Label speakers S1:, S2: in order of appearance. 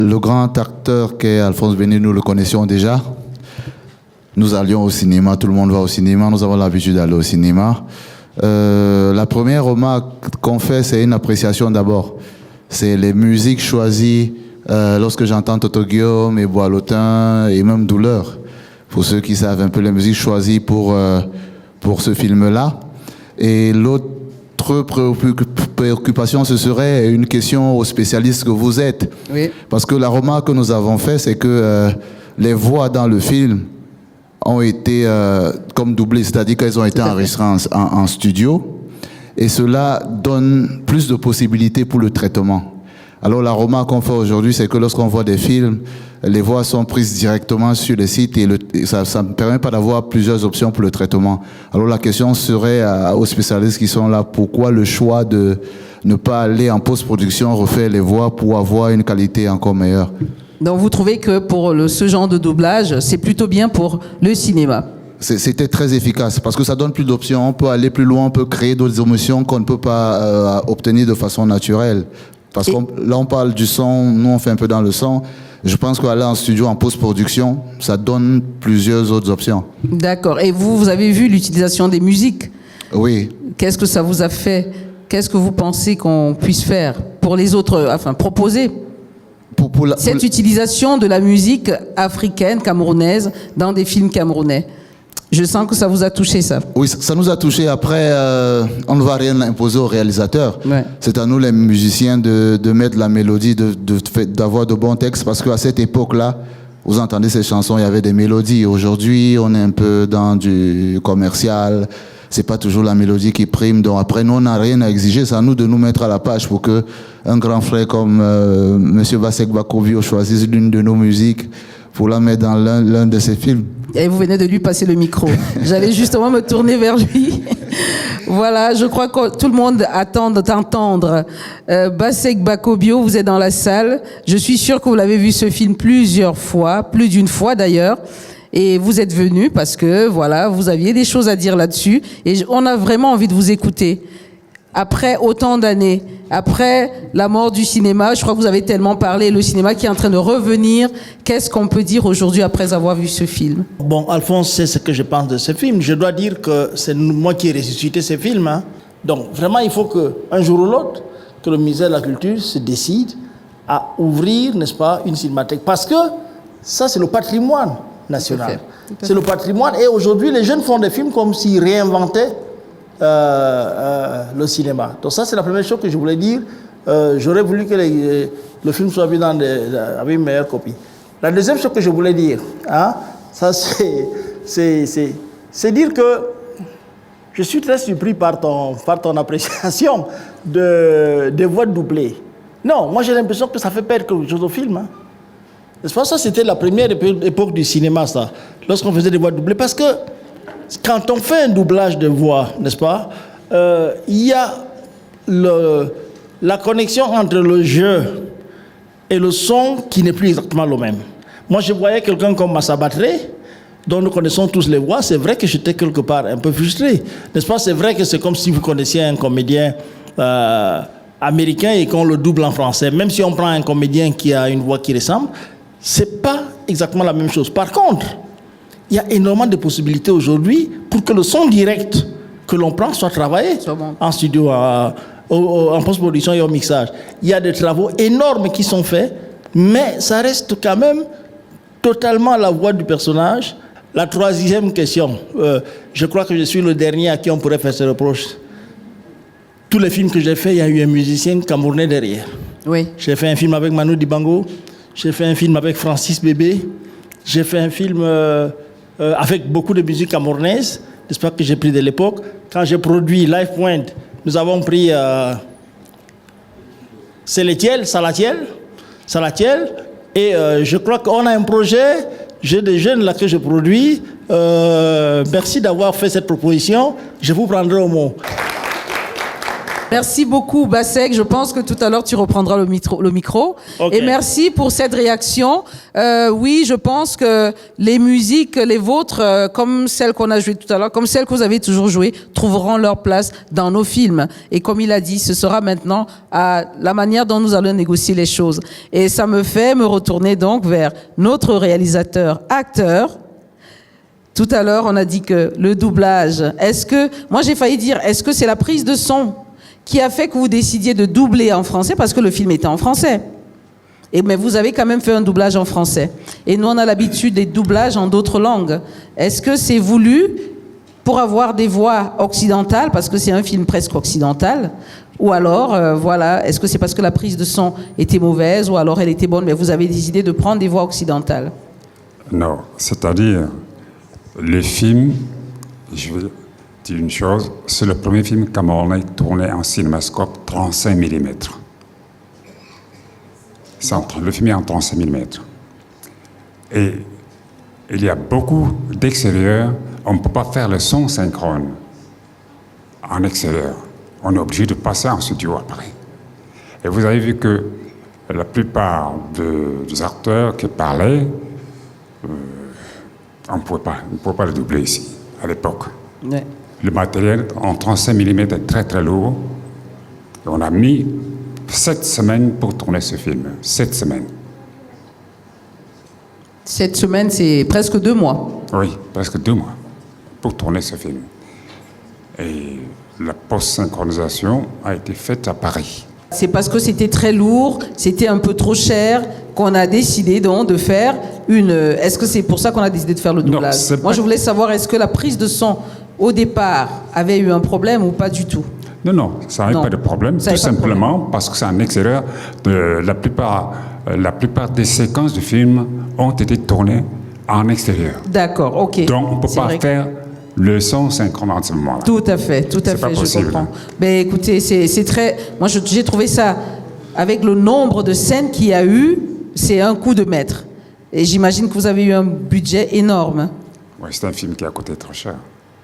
S1: Le grand acteur qu'est Alphonse Béni, nous le connaissions déjà. Nous allions au cinéma, tout le monde va au cinéma, nous avons l'habitude d'aller au cinéma. La première remarque qu'on fait, c'est une appréciation d'abord. C'est les musiques choisies lorsque j'entends Toto Guillaume et Boileautin et même Douleur. Pour ceux qui savent un peu les musiques choisies pour ce film-là. Et l'autre préoccupation, ce serait une question aux spécialistes que vous êtes.
S2: Oui.
S1: Parce que la remarque que nous avons faite, c'est que les voix dans le film ont été comme doublées, c'est-à-dire qu'elles ont été enregistrées en studio. Et cela donne plus de possibilités pour le traitement. Alors la remarque qu'on fait aujourd'hui, c'est que lorsqu'on voit des films, les voix sont prises directement sur les sites et ça ne permet pas d'avoir plusieurs options pour le traitement. Alors la question serait aux spécialistes qui sont là, pourquoi le choix de ne pas aller en post-production refaire les voix pour avoir une qualité encore meilleure?
S2: Donc vous trouvez que pour ce genre de doublage, c'est plutôt bien pour le cinéma?
S1: C'était très efficace parce que ça donne plus d'options. On peut aller plus loin, on peut créer d'autres émotions qu'on ne peut pas obtenir de façon naturelle. Parce que là, on parle du son, nous, on fait un peu dans le son. Je pense qu'aller en studio, en post-production, ça donne plusieurs autres options.
S2: D'accord. Et vous avez vu l'utilisation des musiques?
S1: Oui.
S2: Qu'est-ce que ça vous a fait? Qu'est-ce que vous pensez qu'on puisse faire pour les autres, enfin, proposer cette utilisation de la musique africaine, camerounaise, dans des films camerounais? Je sens que ça vous a touché, ça.
S1: Oui, ça nous a touché. Après, on ne va rien imposer aux réalisateurs.
S2: Ouais.
S1: C'est à nous, les musiciens, de mettre la mélodie, d'avoir de bons textes. Parce qu'à cette époque-là, vous entendez ces chansons, il y avait des mélodies. Aujourd'hui, on est un peu dans du commercial. C'est pas toujours la mélodie qui prime. Donc après, nous, on n'a rien à exiger. C'est à nous de nous mettre à la page pour que un grand frère comme Monsieur Basek Bakobio choisisse l'une de nos musiques pour la mettre dans l'un de ses films.
S2: Et vous venez de lui passer le micro. J'allais justement me tourner vers lui. Voilà, je crois que tout le monde attend d'entendre Basek Bakobio. Vous êtes dans la salle. Je suis sûre que vous l'avez vu ce film plusieurs fois, plus d'une fois d'ailleurs. Et vous êtes venu parce que, voilà, vous aviez des choses à dire là-dessus. Et on a vraiment envie de vous écouter. Après autant d'années, après la mort du cinéma, je crois que vous avez tellement parlé, le cinéma qui est en train de revenir. Qu'est-ce qu'on peut dire aujourd'hui après avoir vu ce film?
S3: Bon, Alphonse sait ce que je pense de ce film. Je dois dire que c'est moi qui ai ressuscité ce film. Hein. Donc, vraiment, il faut qu'un jour ou l'autre, que le ministère de la Culture se décide à ouvrir, n'est-ce pas, une cinémathèque. Parce que ça, c'est le patrimoine national. C'est le patrimoine. Et aujourd'hui, les jeunes font des films comme s'ils réinventaient le cinéma. Donc ça, c'est la première chose que je voulais dire. J'aurais voulu que le film soit vu avec une meilleure copie. La deuxième chose que je voulais dire, hein, ça c'est dire que je suis très surpris par ton appréciation des voix doublées. Non, moi j'ai l'impression que ça fait perdre quelque chose au film. Hein. N'est-ce pas? Ça, c'était la première époque du cinéma, ça, lorsqu'on faisait des voix doublées. Parce que quand on fait un doublage de voix, n'est-ce pas, il y a la connexion entre le jeu et le son qui n'est plus exactement le même. Moi, je voyais quelqu'un comme Massa Batré, dont nous connaissons tous les voix. C'est vrai que j'étais quelque part un peu frustré. N'est-ce pas? C'est vrai que c'est comme si vous connaissiez un comédien américain et qu'on le double en français. Même si on prend un comédien qui a une voix qui ressemble, c'est pas exactement la même chose. Par contre, il y a énormément de possibilités aujourd'hui pour que le son direct que l'on prend soit travaillé en studio, en post-production et au mixage. Il y a des travaux énormes qui sont faits, mais ça reste quand même totalement la voix du personnage. La troisième question, je crois que je suis le dernier à qui on pourrait faire ce reproche. Tous les films que j'ai faits, il y a eu un musicien camerounais derrière.
S2: Oui.
S3: J'ai fait un film avec Manu Dibango, j'ai fait un film avec Francis Bébé, j'ai fait un film avec beaucoup de musique camerounaise, n'est-ce pas, que j'ai pris de l'époque. Quand j'ai produit Life Point, nous avons pris Salatiel, et je crois qu'on a un projet, j'ai des jeunes là que je produis. Merci d'avoir fait cette proposition, je vous prendrai au mot.
S2: Merci beaucoup, Bassek. Je pense que tout à l'heure, tu reprendras le micro.
S3: Ok.
S2: Et merci pour cette réaction. Oui, je pense que les musiques, les vôtres, comme celles qu'on a jouées tout à l'heure, comme celles que vous avez toujours jouées, trouveront leur place dans nos films. Et comme il a dit, ce sera maintenant à la manière dont nous allons négocier les choses. Et ça me fait me retourner donc vers notre réalisateur, acteur. Tout à l'heure, on a dit que le doublage, moi j'ai failli dire, est-ce que c'est la prise de son qui a fait que vous décidiez de doubler en français parce que le film était en français? Mais vous avez quand même fait un doublage en français. Et nous, on a l'habitude des doublages en d'autres langues. Est-ce que c'est voulu pour avoir des voix occidentales, parce que c'est un film presque occidental? Ou alors, voilà, est-ce que c'est parce que la prise de son était mauvaise, ou alors elle était bonne, mais vous avez décidé de prendre des voix occidentales?
S4: Non, c'est-à-dire, le film, je vais dire une chose, c'est le premier film camerounais tourné en cinémascope 35 mm. Le film est en 35 mm. Et il y a beaucoup d'extérieurs, on ne peut pas faire le son synchrone en extérieur. On est obligé de passer en studio après. Et vous avez vu que la plupart des acteurs qui parlaient, on ne pouvait pas le doubler ici, à l'époque.
S2: Ouais.
S4: Le matériel en 35 mm est très très lourd. Et on a mis 7 semaines pour tourner ce film. 7 semaines.
S2: 7 semaines, c'est presque 2 mois.
S4: Oui, presque 2 mois pour tourner ce film. Et la post-synchronisation a été faite à Paris.
S2: C'est parce que c'était très lourd, c'était un peu trop cher, qu'on a décidé donc de faire une... Est-ce que c'est pour ça qu'on a décidé de faire le doublage?
S4: c'est
S2: Moi,
S4: pas-
S2: je voulais savoir, est-ce que la prise de son, au départ, avait eu un problème ou pas du tout?
S4: Non, ça n'avait
S2: Non.
S4: pas de problème,
S2: Ça
S4: tout
S2: avait pas de
S4: simplement parce que c'est un extérieur. La plupart des séquences du film ont été tournées en extérieur.
S2: D'accord, ok.
S4: Donc on ne peut
S2: C'est
S4: pas
S2: vrai que-
S4: faire le son synchrone en ce moment-là.
S2: Tout à fait,
S4: C'est pas
S2: je
S4: possible.
S2: comprends. Mais écoutez, c'est très... Moi, j'ai trouvé ça, avec le nombre de scènes qu'il y a eu, c'est un coup de maître. Et j'imagine que vous avez eu un budget énorme.
S4: Oui, c'est un film qui a coûté trop cher.